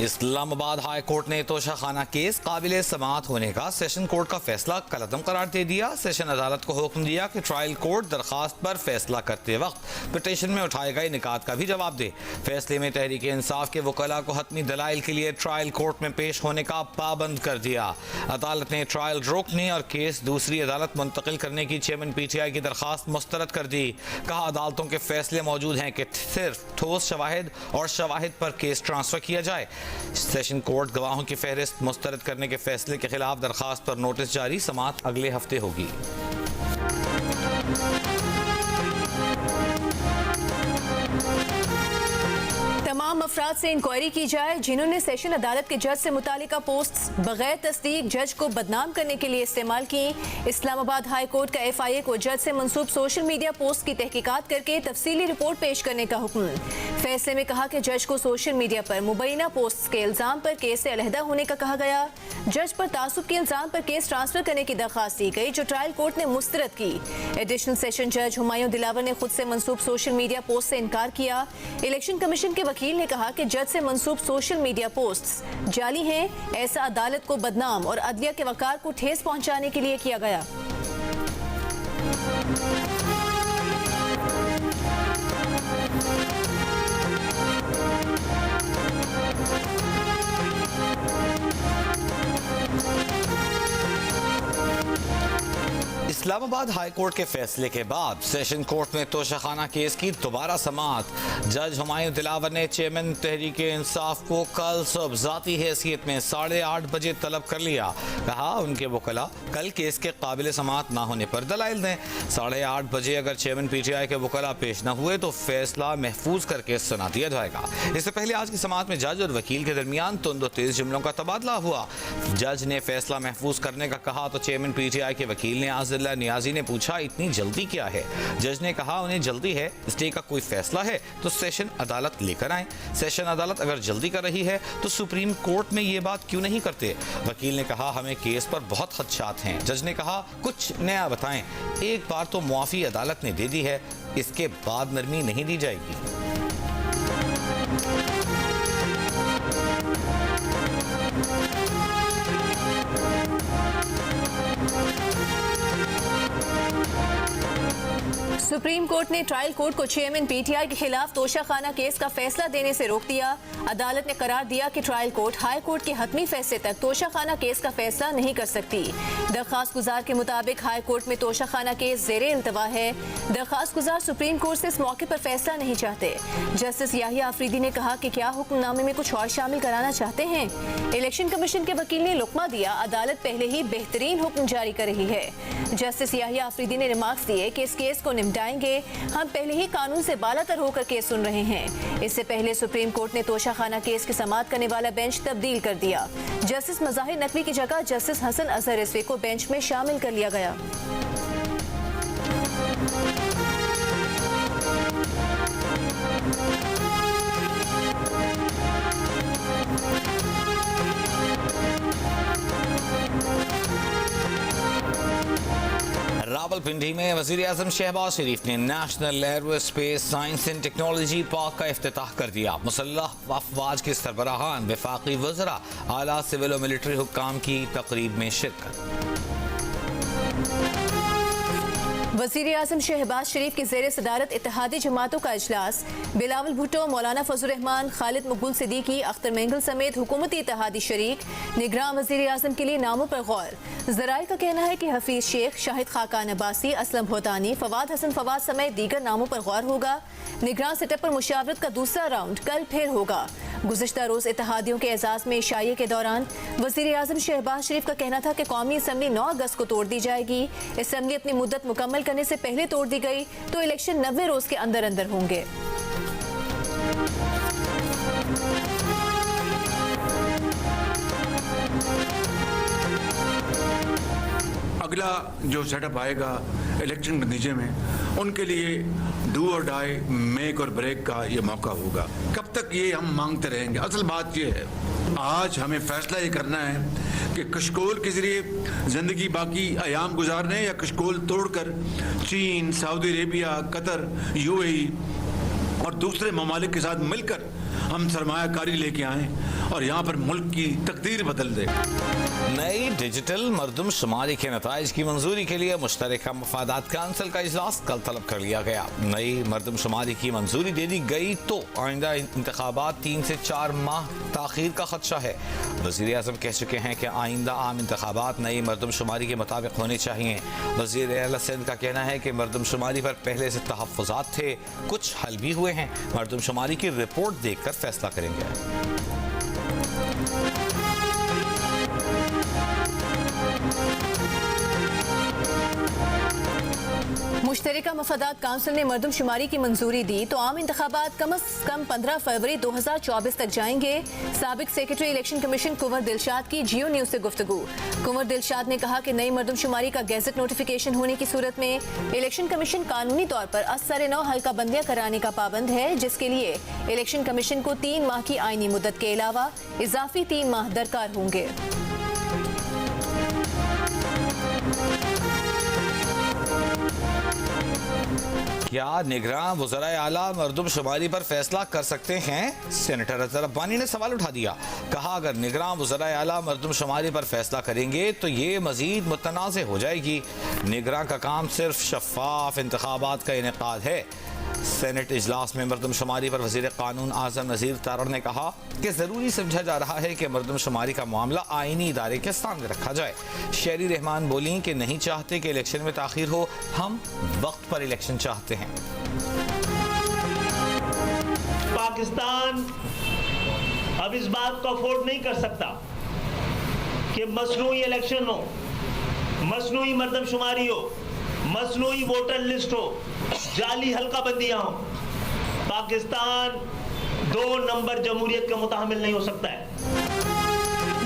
Islamabad high court ने Toshakhana case काबिल समाअत होने का सेशन कोर्ट का फैसला कलअदम करार दे दिया। सेशन अदालत को हुक्म दिया कि ट्रायल कोर्ट दरखास्त पर फैसला करते वक्त पिटीशन में उठाए गए निकात का भी जवाब दे। फैसले में तहरीक इंसाफ के वकला को हतमी दलाइल के लिए ट्रायल कोर्ट में पेश होने का पाबंद कर दिया। अदालत ने ट्रायल रोकने और केस दूसरी अदालत मुंतकिल करने की चेयरमैन PTI की दरखास्त मुस्तरद कर दी। कहा अदालतों के फैसले मौजूद हैं कि सिर्फ ठोस शवाहिद और शवाहिद पर केस ट्रांसफर किया जाए। सेशन कोर्ट गवाहों की फहरिस्त मुस्तरद करने के फैसले के खिलाफ दरखास्त पर नोटिस जारी। समाअत अगले हफ्ते होगी। तमाम अफराद से इंक्वायरी की जाए जिन्होंने सेशन अदालत के जज से मुतालिका पोस्ट्स बगैर तस्दीक जज को बदनाम करने के लिए इस्तेमाल की। इस्लामाबाद हाई कोर्ट का FIA को जज से मंसूब सोशल मीडिया पोस्ट की तहकीकात करके तफसीली रिपोर्ट पेश करने का हुक्म। फैसले में कहा कि जज को सोशल मीडिया पर मुबैना पोस्ट्स के इल्जाम पर केस से अलहदा होने का कहा गया। जज पर तासुब के इल्जाम पर केस ट्रांसफर करने की दरखास्त दी गई जो ट्रायल कोर्ट ने मुस्तरद की। एडिशनल सेशन जज हुमायूं दिलावर ने खुद से मंसूब सोशल मीडिया पोस्ट से इनकार किया। इलेक्शन कमीशन के वकील ने कहा कि जज से मंसूब सोशल मीडिया पोस्ट्स जाली हैं। ऐसा अदालत को बदनाम और अदलिया के वकार को ठेस पहुंचाने के लिए किया गया। इस्लामाबाद हाई कोर्ट के फैसले के बाद सेशन कोर्ट में तोशाखाना केस की दोबारा समाअत। जज हुमायूं दिलावर ने चेयरमैन तहरीक इंसाफ को कल सुबह ज़ाती हैसियत में 8:30 बजे तलब कर लिया। कहा उनके वकला कल केस के काबिल समाअत ना होने पर दलाइल दें। 8:30 बजे अगर चेयरमैन PTI के वकला पेश न हुए तो फैसला महफूज करके सुना दिया जाएगा। इससे पहले आज की समाअत में जज और वकील के दरमियान तुंद और तेज जुमलों का तबादला हुआ। जज ने फैसला महफूज करने का कहा तो चेयरमैन PTI के वकील ने आज़िल्ला नियाजी ने पूछा इतनी जल्दी क्या है। जज ने कहा उन्हें जल्दी है, स्टे का कोई फैसला है तो सेशन अदालत लेकर आए। सेशन अदालत अगर जल्दी कर रही है तो सुप्रीम कोर्ट में ये बात क्यों नहीं करते। वकील ने कहा हमें केस पर बहुत खदशात हैं। जज ने कहा कुछ नया बताएं। एक बार तो मुआफी अदालत ने दे दी है, इसके बाद नरमी नहीं दी जाएगी। सुप्रीम कोर्ट ने ट्रायल कोर्ट को चेयरमैन PTI के खिलाफ तोशाखाना केस का फैसला देने से रोक दिया। अदालत ने करार दिया कि ट्रायल कोर्ट हाई कोर्ट के हतमी फैसले तक तोशाखाना केस का फैसला नहीं कर सकती। दरखास्त गुजार के मुताबिक हाई कोर्ट में तोशाखाना केस ज़ेरे इल्तवा है। दरखास्त गुजार सुप्रीम कोर्ट से इस मौके पर फैसला नहीं चाहते। जस्टिस याहिया अफरीदी ने कहा कि क्या हुक्मनामे में कुछ और शामिल कराना चाहते हैं। इलेक्शन कमीशन के वकील ने लुकमा दिया अदालत पहले ही बेहतरीन हुक्म जारी कर रही है। जस्टिस याहिया अफरीदी ने रिमार्क्स दिए कि इस केस को निपटाएंगे, हम पहले ही कानून से बालातर होकर केस सुन रहे हैं। इससे पहले सुप्रीम कोर्ट ने तोशाखाना केस की समाअत करने वाला बेंच तब्दील कर दिया। जस्टिस मज़ाहिर नकवी की जगह जस्टिस हसन अजहर रिजवी को बेंच में शामिल कर लिया गया। रावलपिंडी में वज़ीर आज़म शहबाज शरीफ ने national aerospace science and technology park का इफ्तिताह कर दिया। मुसल्लह अफवाज के सरबराहान, वफाकी वज़रा, आला सिविल और मिलिट्री हुक्काम की तकरीब में शिरकत। वज़ीर आज़म शहबाज शरीफ की ज़ेर सदारत इत्तेहादी जमातों का इजलास। बिलावल भुट्टो, मौलाना फजल रहमान, खालिद मकबूल सिद्दीकी, अख्तर मेंगल समेत हुकूमती इत्तेहादी शरीक। निगरान वज़ीर आज़म के लिए नामों पर गौर। ज़राए का कहना है कि हफीज शेख, शाहिद खाकान अब्बासी, असलम भोतानी, फवाद हसन फवाद समेत दीगर नामों पर गौर होगा। निगरान सेटअप पर मुशावरत का दूसरा राउंड कल फिर होगा। गुज़िश्ता रोज़ इत्तेहादियों के एजाज़ में इशाइये के दौरान वज़ीर आज़म शहबाज शरीफ का कहना था कि कौमी असम्बली 9 अगस्त को तोड़ दी जाएगी। असम्बली अपनी मुद्दत मुकम्मल करने से पहले तोड़ दी गई तो इलेक्शन 90 रोज़ के अंदर अंदर होंगे। अगला जो सेटअप आएगा इलेक्शन के नतीजे में उनके लिए डू और डाई, मेक और ब्रेक का ये मौका होगा। कब तक ये हम मांगते रहेंगे। असल बात ये है आज हमें फैसला ये करना है कि कशकोल के जरिए ज़िंदगी बाकी अयाम गुजारने, या कशकोल तोड़कर चीन, सऊदी अरेबिया, कतर, UAE और दूसरे ममालिक के साथ मिलकर हम सरमायाकारी लेके आएँ और यहाँ पर मुल्क की तकदीर बदल दे। नई डिजिटल मरदमशुमारी के नताइज की मंजूरी के लिए मुश्तरका मफादात काउंसिल का इजलास कल तलब कर लिया गया। नई मरदमशुमारी की मंजूरी दे दी गई तो आइंदा इंतखाबात 3 से 4 माह ताखीर का खदशा है। वज़ीर आज़म कह चुके हैं कि आइंदा आम इंतखाबात नई मरदमशुमारी के मुताबिक होने चाहिए। वज़ीर आला सिंध का कहना है कि मरदमशुमारी पर पहले से तहफ़्फ़ुज़ात थे, कुछ हल भी हुए हैं। मरदमशुमारी की रिपोर्ट देखकर फैसला करेंगे। मुश्तरका मफादात काउंसिल ने मरदमशुमारी की मंजूरी दी तो आम इंतखाबात कम अज कम 15 फरवरी 2024 तक जाएंगे। साबिक सेक्रेटरी इलेक्शन कमीशन कुंवर दिलशाद की जियो न्यूज से गुफ्तगू। कुंवर दिलशाद ने कहा कि नई मरदमशुमारी का गैजेट नोटिफिकेशन होने की सूरत में इलेक्शन कमीशन कानूनी तौर पर असर-ए-नौ हल्का बंदियां कराने का पाबंद है, जिसके लिए इलेक्शन कमीशन को 3 माह की आईनी मुद्दत के अलावा इजाफी 3 माह दरकार होंगे। क्या निगरान वज़राए आला मरदमशुमारी पर फैसला कर सकते हैं? सेनेटर अज़हर अब्बानी ने सवाल उठा दिया। कहा अगर निगरान वज़राए आला मरदमशुमारी पर फैसला करेंगे तो ये मज़ीद मुतनाज़ हो जाएगी। निगरान का काम सिर्फ शफाफ इंतखाबात का इनेकाद है। सेनेट इजलास में मरदमशुमारी पर वज़ीर कानून आज़म नज़ीर तारड़ ने कहा कि ज़रूरी समझा जा रहा है कि मरदमशुमारी का मामला आईनी इदारे के सामने रखा जाए। शेरी रहमान बोली कि नहीं चाहते कि इलेक्शन में ताख़ीर हो, हम वक्त पर इलेक्शन चाहते हैं। पाकिस्तान अब इस बात को अफोर्ड नहीं कर सकता कि मसनूई इलेक्शन हो, मसनूई मरदमशुमारी हो, मसनूई वोटर लिस्ट हो, जाली हल्का बंदियां हो। पाकिस्तान 2 नंबर जमहूरियत का मुताहमिल नहीं हो सकता है।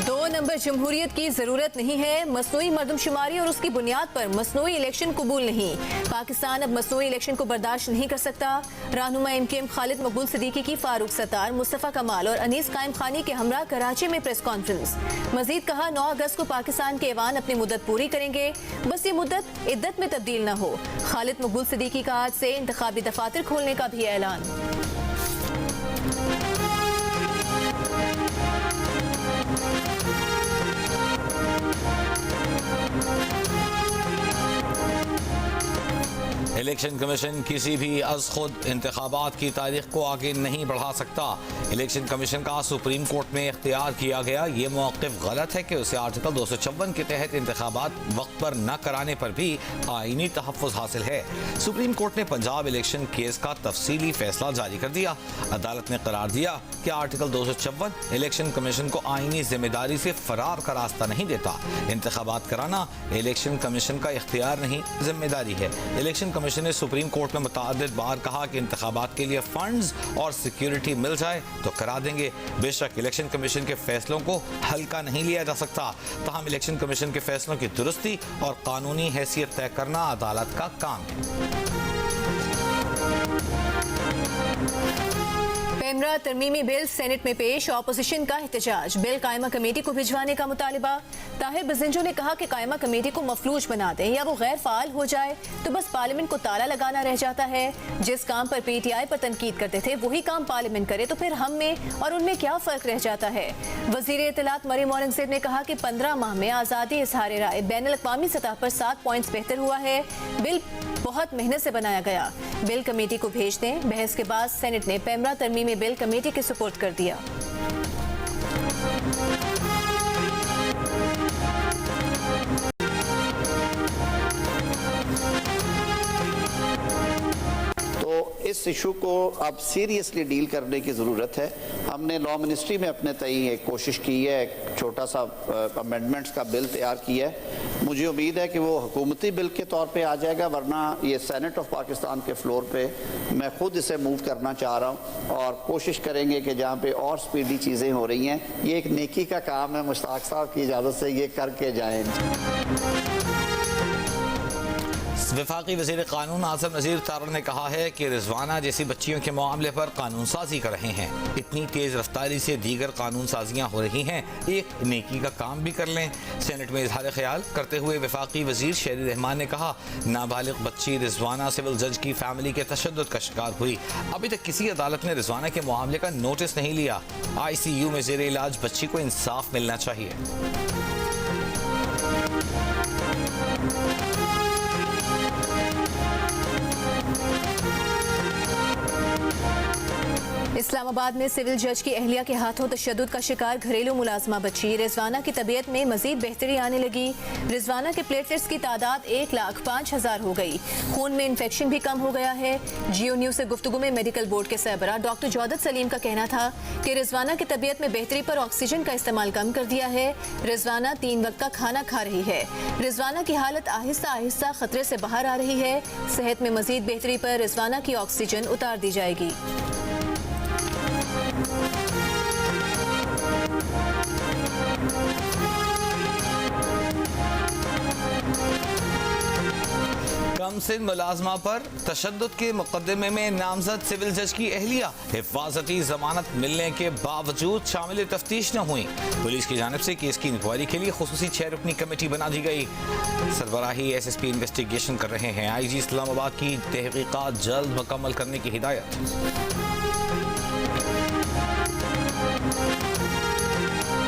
2 नंबर जमहूरियत की जरूरत नहीं है। मसनूई मरदमशुमारी और उसकी बुनियाद पर मसनूई इलेक्शन कबूल नहीं। पाकिस्तान अब मसनूई इलेक्शन को बर्दाश्त नहीं कर सकता। रहनुमा MKM खालिद मकबूल सिद्दीकी की फारूक सत्तार, मुस्तफ़ा कमाल और अनीस कायम खानी के हमरा कराची में प्रेस कॉन्फ्रेंस। मजीद कहा 9 अगस्त को पाकिस्तान के ऐवान अपनी मुद्दत पूरी करेंगे, बस ये मुद्दत इद्दत में तब्दील न हो। खालिद मकबूल सिद्दीकी का आज से इंतखाबी दफातर खोलने का भी ऐलान। इलेक्शन कमीशन किसी भी अज खुद इंतखाबात की तारीख को आगे नहीं बढ़ा सकता। इलेक्शन कमीशन का सुप्रीम कोर्ट में इख्तियार किया गया ये मौक़िफ़ गलत है कि उसे आर्टिकल 256 के तहत इंतखाबात वक्त पर न कराने पर भी आईनी तहफ़्फ़ुज़ हासिल है। सुप्रीम कोर्ट ने पंजाब इलेक्शन केस का तफसीली फैसला जारी कर दिया। अदालत ने करार दिया कि आर्टिकल 256 इलेक्शन कमीशन को आईनी जिम्मेदारी से फरार का रास्ता नहीं देता। इंतखाबात कराना इलेक्शन कमीशन का इख्तियार नहीं, जिम्मेदारी है। इलेक्शन कमीशन ने सुप्रीम कोर्ट में मुतअद्दिद बार कहा कि इंतखाबात के लिए फंड्स और सिक्योरिटी मिल जाए तो करा देंगे। बेशक इलेक्शन कमीशन के फैसलों को हल्का नहीं लिया जा सकता, ताहम इलेक्शन कमीशन के फैसलों की दुरुस्ती और कानूनी हैसियत तय करना अदालत का काम है। पेमरा तरमीमी बिल सेनेट में पेश, ऑपोजिशन का एहतजाज। बिल कायमा कमेटी को भिजवाने का मुतालिबा। ताहिर बजिंजो ने कहा कि कायमा कमेटी को मफलूज बना दें या वो गैर फाल हो जाए तो बस पार्लियामेंट को ताला लगाना रह जाता है। जिस काम पर PTI पर तनकीद करते थे वही काम पार्लियामेंट करे तो फिर हम में और उनमें क्या फर्क रह जाता है। वजीर इत्तलात मरियम औरंगजेब ने कहा कि 15 माह में आज़ादी इज़हार राय बैनुल अक़वामी सतह पर 7 पॉइंट्स बेहतर हुआ है। बिल बहुत मेहनत से बनाया गया। बिल कमेटी को भेज दें। बहस के बाद सेनेट ने पेमरा तरमीमी बिल कमेटी के सुपुर्द कर दिया। इस इशू को अब सीरियसली डील करने की ज़रूरत है। हमने लॉ मिनिस्ट्री में अपने तय एक कोशिश की है, एक छोटा सा अमेंडमेंट्स का बिल तैयार किया है। मुझे उम्मीद है कि वो हुकूमती बिल के तौर पे आ जाएगा, वरना ये सेनेट ऑफ पाकिस्तान के फ्लोर पे मैं खुद इसे मूव करना चाह रहा हूँ और कोशिश करेंगे कि जहाँ पे और स्पीडी चीज़ें हो रही हैं, ये एक नेकी का काम है। मुश्ताक साहब की इजाज़त से ये करके जाएँ। वफाकी वज़ीर कानून आज़म नज़ीर तारड़ ने कहा है कि रिजवाना जैसी बच्चियों के मामले पर कानून साजी कर रहे हैं। इतनी तेज़ रफ्तारी से दीगर कानून साजियाँ हो रही हैं, एक नेकी का काम भी कर लें। सेनेट में इजहार ख्याल करते हुए वफाकी वज़ीर शेरी रहमान ने कहा, नाबालिग बच्ची रिजवाना सिविल जज की फैमिली के तशद्दुद का शिकार हुई। अभी तक किसी अदालत ने रिजवाना के मामले का नोटिस नहीं लिया। ICU में ज़ेर इलाज बच्ची को इंसाफ मिलना चाहिए। इस्लामाबाद में सिविल जज की अहलिया के हाथों तशद्दुद का शिकार घरेलू मुलाजमा बच्ची रिजवाना की तबीयत में मजीद बेहतरी आने लगी। रिजवाना के प्लेटलेट्स की तादाद 1,05,000 हो गई। खून में इन्फेक्शन भी कम हो गया है। जियो न्यूज से गुफ्तगू में मेडिकल बोर्ड के सरबराह डॉक्टर जौदत सलीम का कहना था कि रिजवाना की तबीयत में बेहतरी पर ऑक्सीजन का इस्तेमाल कम कर दिया है। रिजवाना 3 वक्त का खाना खा रही है। रिजवाना की हालत आहिस्ता आहिस्ता खतरे से बाहर आ रही है। सेहत में मजीद बेहतरी पर रिजवाना की ऑक्सीजन उतार दी जाएगी। कम सिन मुलाजमा पर तशद्दुद के मुकदमे में नामजद सिविल जज की अहलिया हिफाजती जमानत मिलने के बावजूद शामिल तफ्तीश न हुई। पुलिस की जानिब से केस की इंक्वायरी के लिए खुसूसी 6 रुकनी कमेटी बना दी गई। सरबराही SSP इन्वेस्टिगेशन कर रहे हैं। IG इस्लामाबाद की तहकीकात जल्द मुकम्मल करने की हिदायत।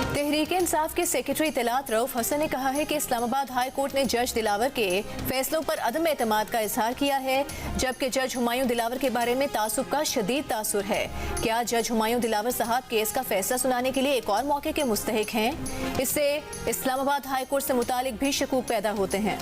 तहरीक इंसाफ के सेक्रेटरी इत्तलात रऊफ हसन ने कहा है कि इस्लामाबाद हाई कोर्ट ने जज दिलावर के फैसलों पर अदम एतमाद का इजहार किया है, जबकि जज हुमायूं दिलावर के बारे में तासुब का शदीद तासुर है। क्या जज हुमायूं दिलावर साहब केस का फैसला सुनाने के लिए एक और मौके के मुस्तहिक हैं? इससे इस्लामाबाद हाई कोर्ट से मुतालिक भी शकूक पैदा होते हैं।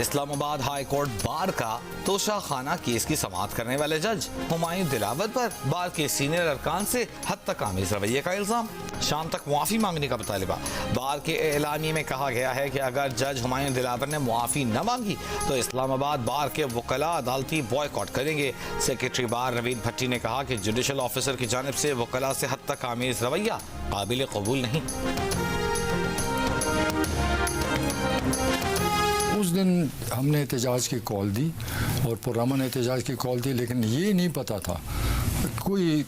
इस्लामाबाद हाई कोर्ट बार का तोशा खाना केस की समाअत करने वाले जज हुमायूं दिलावर पर बार के सीनियर अरकान से हद तक आमेज रवैये का इल्जाम। शाम तक मुआफ़ी मांगने का मुतालिबा। बार के एलानी में कहा गया है कि अगर जज हुमायूं दिलावर ने मुआफ़ी न मांगी तो इस्लामाबाद बार के वकला अदालती बॉयकॉट करेंगे। सेक्रेटरी बार नवीद भट्टी ने कहा कि जुडिशल ऑफिसर की जानिब से वकला से हद तक आमेज रवैया काबिल कबूल नहीं। उस दिन हमने एहतजाज की कॉल दी और पुरअमन एहतजाज की कॉल दी, लेकिन ये नहीं पता था कोई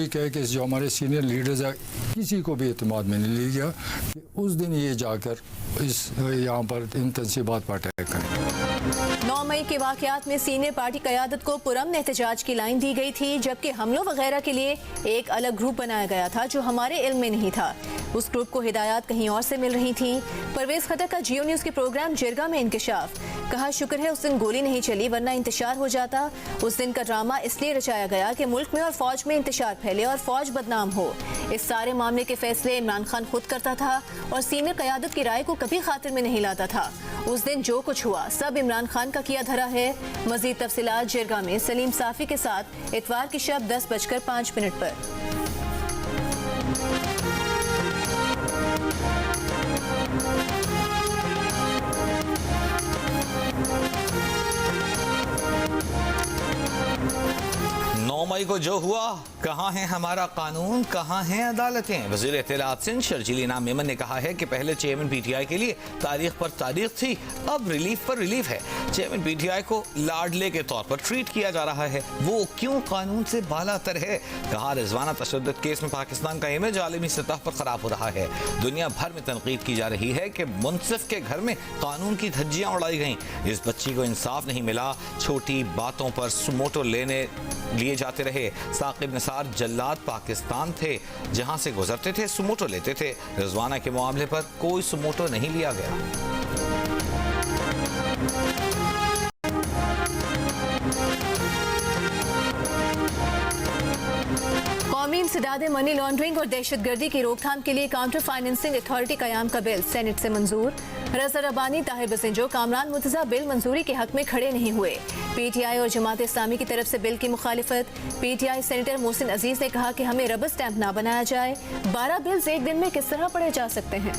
कहे कि जो हमारे सीनियर लीडर्स हैं किसी को भी एतमाद में नहीं लिया गया कि उस दिन ये जाकर इस यहाँ पर इन तनसीबात पर अटैक करें। 9 मई के वाक़यात में सीनियर पार्टी क़यादत को पुरअमन एहतजाज की लाइन दी गई थी, जबकि हमलों वगैरह के लिए एक अलग ग्रुप बनाया गया था जो हमारे इल्म में नहीं था। उस ग्रुप को हिदायत कहीं और से मिल रही थी। परवेज खट्टर का जियो न्यूज़ के प्रोग्राम जिरगा में इंकशाफ। कहा शुक्र है उस दिन गोली नहीं चली वरना इंतशार हो जाता। उस दिन का ड्रामा इसलिए रचाया गया कि मुल्क में और फौज में इंतशार फैले और फौज बदनाम हो। इस सारे मामले के फैसले इमरान खान खुद करता था और सीनियर क़यादत की राय को कभी खातिर में नहीं लाता था। उस दिन जो कुछ हुआ सब इमरान खान का किया धरा है। मजीद तफसीलात जिरगा में सलीम साफी के साथ इतवार की शब 10:05 पर। मई को जो हुआ, कहाँ है हमारा कानून, कहाँ हैं अदालतें। वज़ीर इत्तलात सिंध शर्जील इनाम मेमन ने कहा है कि पहले चेयरमैन PTI के लिए तारीख पर तारीख थी, अब रिलीफ पर रिलीफ है। चेयरमैन PTI को लाडले के तौर पर ट्रीट किया जा रहा है, वो क्यों कानून से बालातर है। कहा रिजवाना तशद्दुद केस में पाकिस्तान का इमेज आलमी सतह पर खराब हो रहा है। दुनिया भर में तनकीद की जा रही है कि मुनसिफ के घर में कानून की धज्जियां उड़ाई गईं। इस बच्ची को इंसाफ नहीं मिला, छोटी बातों पर सुमोटो लिए जाते रहे। साकिब निसार जल्लाद पाकिस्तान थे, जहां से गुजरते थे सुमोटो लेते थे। रिजवाना के मामले पर कोई सुमोटो नहीं लिया गया। कौमी इंसदाद मनी लॉन्ड्रिंग और दहशतगर्दी की रोकथाम के लिए काउंटर फाइनेंसिंग अथॉरिटी कयाम का बिल सेनेट से मंजूर। रज़ा रब्बानी, ताहिर बसिंजो, कामरान मुर्तज़ा बिल मंजूरी के हक में खड़े नहीं हुए। PTI और जमात इस्लामी की तरफ से बिल की मुखालिफत। PTI सेनेटर मोहसिन अजीज ने कहा कि हमें रबर स्टैंप ना बनाया जाए। 12 बिल्स एक दिन में किस तरह पढ़े जा सकते हैं।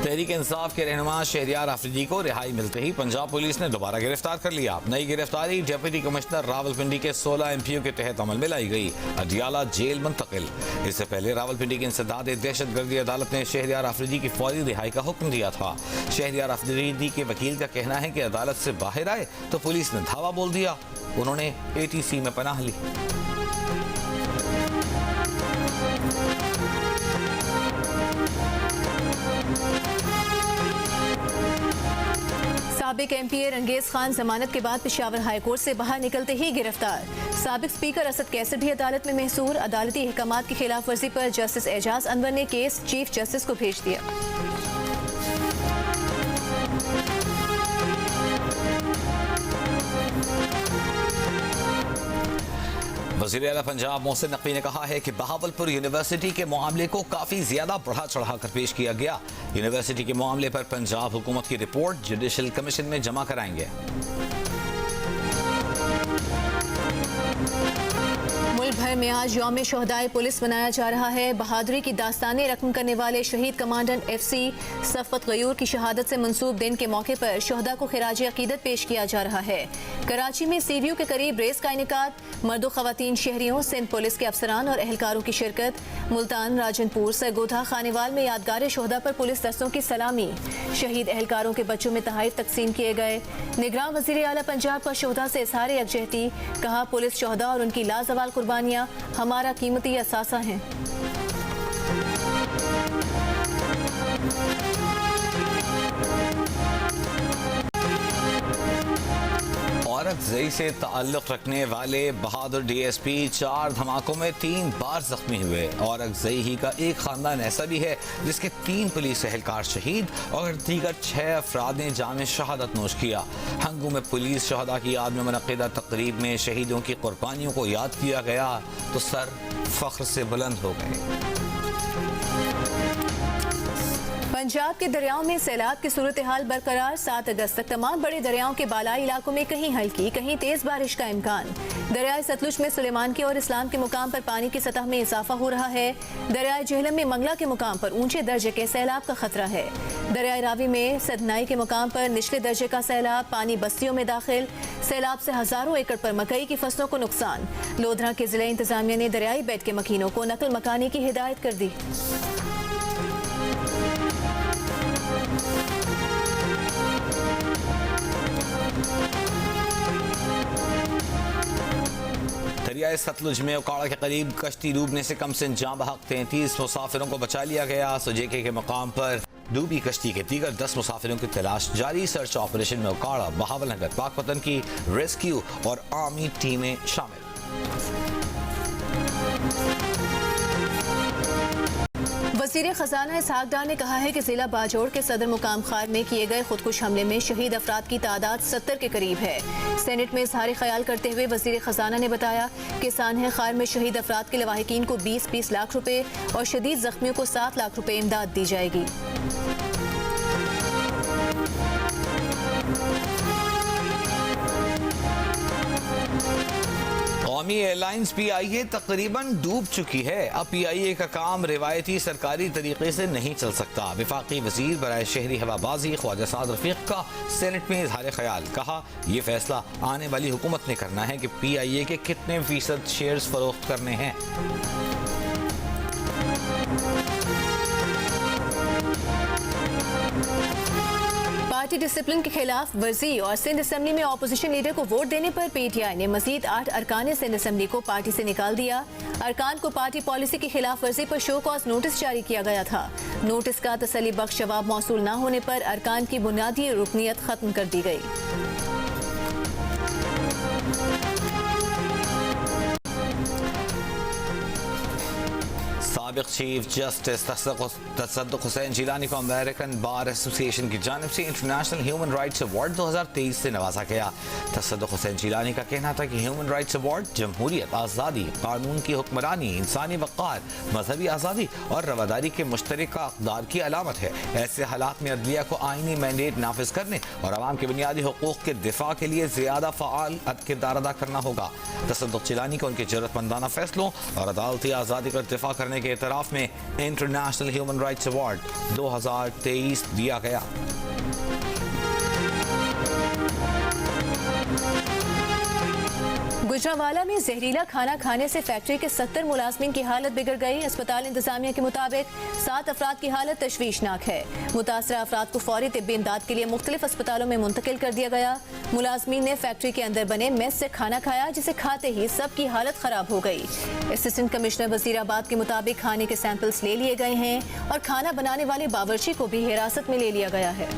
तहरीक इंसाफ के रहनुमा शहरियार आफरीदी को रिहाई मिलते ही पंजाब पुलिस ने दोबारा गिरफ्तार कर लिया। नई गिरफ्तारी डिप्टी कमिश्नर रावलपिंडी के 16 एमपीओ के तहत अमल में लाई गई। अडियाला जेल मुंतकिल। इससे पहले रावलपिंडी की इंसदाद दहशतगर्दी अदालत ने शहरियार आफरीदी की फौरी रिहाई का हुक्म दिया था। शहरियार आफरीदी के वकील का कहना है कि अदालत से बाहर आए तो पुलिस ने धावा बोल दिया। उन्होंने ATC में पनाह ली। साबिक MP रंगेज खान जमानत के बाद पेशावर हाई कोर्ट से बाहर निकलते ही गिरफ्तार। साबिक स्पीकर असद कैसर भी अदालत में महसूर। अदालती अहकामात की खिलाफ वर्जी पर जस्टिस एजाज अनवर ने केस चीफ जस्टिस को भेज दिया। वज़ीर आला पंजाब मोहसिन नकवी ने कहा है कि बहावलपुर यूनिवर्सिटी के मामले को काफ़ी ज़्यादा बढ़ा चढ़ाकर पेश किया गया। यूनिवर्सिटी के मामले पर पंजाब हुकूमत की रिपोर्ट जुडिशल कमीशन में जमा कराएंगे। मुल्क भर में आज यौम शोहदाए पुलिस मनाया जा रहा है। बहादुरी की दास्तानें रकम करने वाले शहीद कमांडेंट FC सफ़वत गयूर की शहादत से मंसूब दिन के मौके पर शोहदा को खिराज अकीदत पेश किया जा रहा है। कराची में CVU के करीब रेस का इनेकाद। मर्दो खवातीन शहरियों, सिंध पुलिस के अफसरान और एहलकारों की शिरकत। मुल्तान, राजनपुर, सरगोधा, खानेवाल में यादगार शोहदा पर पुलिस दस्तों की सलामी। शहीद एहलकारों के बच्चों में तोहफे तकसीम किए गए। निगरान वज़ीर आला पंजाब का शोहदा से इज़हार यकजहती। कहा, पुलिस शोहदा और उनकी लाजवाल कुर्बानियाँ हमारा कीमती असासा हैं। औरंगज़ई से ताल्लुक़ रखने वाले बहादुर DSP 4 धमाकों में 3 बार जख्मी हुए। औरंगज़ई ही का एक खानदान ऐसा भी है जिसके 3 पुलिस एहलकार शहीद और दीगर 6 अफराद ने जाम शहादत नोश किया। हंगू में पुलिस शहदा की याद में मुनक़िदा तकरीब में शहीदों की कुर्बानियों को याद किया गया तो सर फख्र से बुलंद हो गए। पंजाब के दरियाओं में सैलाब की सूरत हाल बरकरार। 7 अगस्त तक तमाम बड़े दरियाओं के बालाई इलाकों में कहीं हल्की कहीं तेज बारिश का इम्कान। दरियाए सतलुज में सुलेमान के और इस्लाम के मुकाम पर पानी की सतह में इजाफा हो रहा है। दरियाए झेलम में मंगला के मुकाम पर ऊंचे दर्जे के सैलाब का खतरा है। दरियाए रावी में सदनाई के मुकाम पर निचले दर्जे का सैलाब, पानी बस्तियों में दाखिल। सैलाब से हजारों एकड़ पर मकई की फसलों को नुकसान। लोधरा के जिला इंतजामिया ने दरियाई बेड के मकीनों को नकल मकानी की हिदायत कर दी। दरियाए सतलुज में उकाड़ा के करीब कश्ती डूबने से कम से जाँ बहक 33 मुसाफिरों को बचा लिया गया। सुजेके के मकाम पर डूबी कश्ती के दीगर 10 मुसाफिरों की तलाश जारी। सर्च ऑपरेशन में उकाड़ा, बहावलनगर, पाकपतन की रेस्क्यू और आर्मी टीमें शामिल। वज़ीर खजाना इसहाक डार ने कहा है कि जिला बाजोड़ के सदर मुकाम खार में किए गए खुदकुश हमले में शहीद अफराद की तादाद 70 के करीब है। सेनेट में इजहार ख्याल करते हुए वज़ीर खजाना ने बताया कि सानह खार में शहीद अफराद के लवाहिकीन को 20-20 लाख रुपए और शदीद जख्मियों को 7 लाख रुपए इमदाद दी जाएगी। कौमी एयरलाइंस PIA तकरीबन डूब चुकी है। अब PIA का काम रिवायती सरकारी तरीके से नहीं चल सकता। वफाकी वजीर बराए शहरी हवाबाजी ख्वाजा साद रफीक का सेनेट में इजहार ख्याल। कहा, यह फैसला आने वाली हुकूमत ने करना है कि PIA के कितने फीसद शेयर्स फरोख्त करने हैं। पार्टी डिसिप्लिन के खिलाफ वर्जी और सिंध असेंबली में अपोजिशन लीडर को वोट देने पर PTI ने मजीद 8 अरकान सिंध असेंबली को पार्टी से निकाल दिया। अरकान को पार्टी पॉलिसी की खिलाफ वर्जी पर शो कॉज नोटिस जारी किया गया था। नोटिस का तसल्ली बख्श जवाब मौसूल न होने पर अरकान की बुनियादी रुकनियत खत्म कर दी गई। साबिक चीफ जस्टिस तसद्दुक़ हुसैन जिलानी को अमेरिकन बार एसोसिएशन की जानिब से इंटरनेशनल ह्यूमन राइट्स अवार्ड 2023 से नवाजा गया। तसद्दुक़ हुसैन जिलानी का कहना था कि ह्यूमन राइट्स अवार्ड जमहूरियत, आज़ादी, कानून की हुक्मरानी, इंसानी वक़ार, मजहबी आज़ादी और रवादारी के मुश्तरका अक़दार की अलामत है। ऐसे हालात में अदलिया को आइनी मैंडेट नाफिज करने और आवाम के बुनियादी हुकूक़ के दिफा के लिए ज़्यादा फ़आल किरदार अदा करना होगा। तसद्दुक़ जिलानी को उनके ज़रूरतमंदाना फैसलों और अदालती आज़ादी का दिफा करने के एतराफ़ में इंटरनेशनल ह्यूमन राइट्स अवार्ड 2023 दिया गया। गुजरांवाला में जहरीला खाना खाने से फैक्ट्री के 70 मुलाजमीन की हालत बिगड़ गई। अस्पताल इंतजामिया के मुताबिक 7 अफराद की हालत तशवीशनाक है। मुतासरा अफराद को फौरी तिब्बी इमदाद के लिए मुख्तलिफ अस्पतालों में मुंतकिल कर दिया गया। मुलाजमीन ने फैक्ट्री के अंदर बने मेस से खाना खाया, जिसे खाते ही सबकी हालत खराब हो गई। असिस्टेंट कमिश्नर वजीराबाद के मुताबिक खाने के सैंपल्स ले लिए गए हैं और खाना बनाने वाले बावर्ची को भी हिरासत में ले लिया गया है।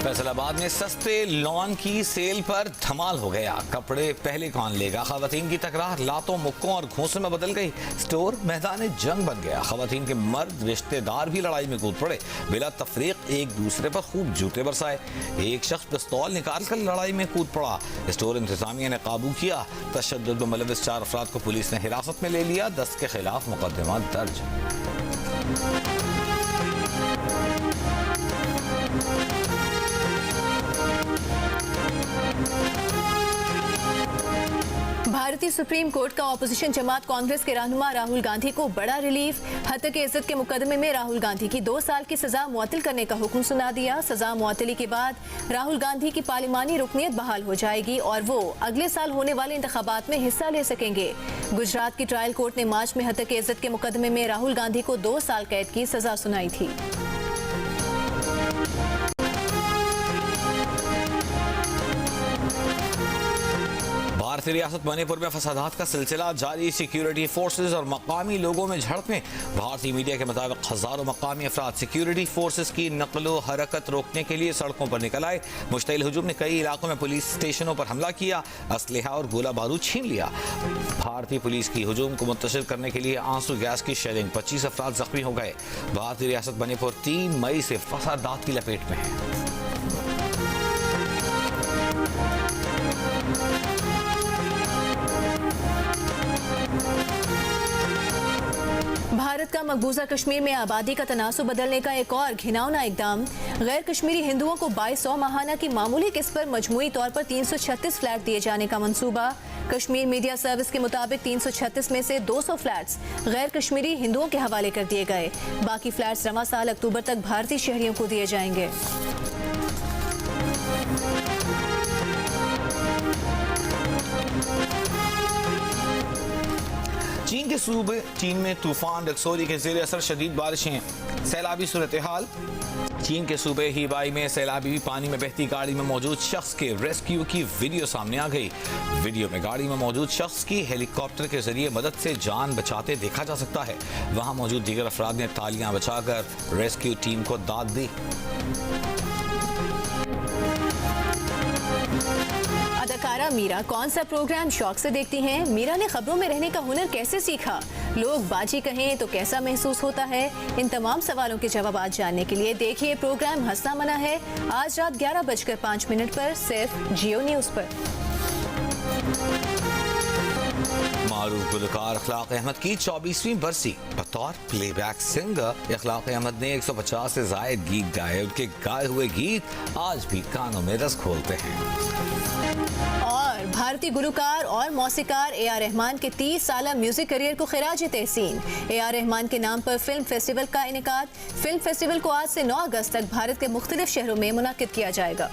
फैसलाबाद में सस्ते लॉन की सेल पर धमाल हो गया। कपड़े पहले कौन लेगा? खवातीन की तकरार लातों, मुक्कों और घूंसों में बदल गई। स्टोर मैदान जंग बन गया। खवातीन के मर्द रिश्तेदार भी लड़ाई में कूद पड़े। बिला तफरीक एक दूसरे पर खूब जूते बरसाए। एक शख्स पिस्तौल निकाल कर लड़ाई में कूद पड़ा। स्टोर इंतजामिया ने काबू किया। तशद्दुद में मुलविस 4 अफराद को पुलिस ने हिरासत में ले लिया। 10 के खिलाफ मुकदमा दर्ज। भारतीय सुप्रीम कोर्ट का ऑपोजिशन जमात कांग्रेस के रहनुमा राहुल गांधी को बड़ा रिलीफ। हत्या के इज्जत के मुकदमे में राहुल गांधी की 2 साल की सजा मुअत्तल करने का हुक्म सुना दिया। सजा मुअत्तली के बाद राहुल गांधी की पार्लिमानी रुकनियत बहाल हो जाएगी और वो अगले साल होने वाले इंतखाबात में हिस्सा ले सकेंगे। गुजरात की ट्रायल कोर्ट ने मार्च में हत्या के इज्जत के मुकदमे में राहुल गांधी को 2 साल कैद की सजा सुनाई थी। भारतीय रियासत मणिपुर में फसादात का सिलसिला जारी। सिक्योरिटी फोर्सेज और मकामी लोगों में झड़पें। भारतीय मीडिया के मुताबिक हजारों मकामी अफराद सिक्योरिटी फोर्सेज की नकलो हरकत रोकने के लिए सड़कों पर निकल आए। मुश्तइल हुजूम ने कई इलाकों में पुलिस स्टेशनों पर हमला किया, असलहा और गोला बारूद छीन लिया। भारतीय पुलिस की हुजूम को मुंतशिर करने के लिए आंसू गैस की शेलिंग। 25 अफराद जख्मी हो गए। भारतीय रियासत मणिपुर 3 मई से फसादात की लपेट में है। भारत का मकबूजा कश्मीर में आबादी का तनासुब बदलने का एक और घिनौना इकदाम। गैर कश्मीरी हिंदुओं को 2200 माहाना की मामूली किस्त पर मजमूई तौर पर 336 फ्लैट दिए जाने का मंसूबा। कश्मीर मीडिया सर्विस के मुताबिक 336 में से 200 फ्लैट्स गैर कश्मीरी हिंदुओं के हवाले कर दिए गए। बाकी फ्लैट्स रवां साल अक्टूबर तक भारतीय शहरियों को दिए जाएंगे। चीन के सूबे चीन में तूफान डक्सोरी के ज़ेरे असर शदीद बारिशें, सैलाबी सूरत हाल। चीन के सूबे हीबाई में सैलाबी पानी में बहती गाड़ी में मौजूद शख्स के रेस्क्यू की वीडियो सामने आ गई। वीडियो में गाड़ी में मौजूद शख्स की हेलीकॉप्टर के जरिए मदद से जान बचाते देखा जा सकता है। वहां मौजूद दीगर अफराद ने तालियां बजाकर रेस्क्यू टीम को दाद दी। अदाकारा मीरा कौन सा प्रोग्राम शौक से देखती हैं? मीरा ने खबरों में रहने का हुनर कैसे सीखा? लोग बाजी कहें तो कैसा महसूस होता है? इन तमाम सवालों के जवाब जानने के लिए देखिए प्रोग्राम हंसना मना है आज रात 11:05 पर सिर्फ जियो न्यूज पर। मारूफ गुलकार अखलाक अहमद की 24वीं बरसी। बतौर प्लेबैक सिंगर अखलाक अहमद ने 150 से जायद गीत गाए। उनके गाए हुए गीत आज भी कानों में रस खोलते हैं। और भारतीय गुलकार और मौसीकार ए.आर. रहमान के 30 साल म्यूजिक करियर को खिराज तहसीन। ए.आर. रहमान के नाम पर फिल्म फेस्टिवल का इनेकाद। फिल्म फेस्टिवल को आज से 9 अगस्त तक भारत के मुख्तलिफ शहरों में मुनाकिद किया जाएगा।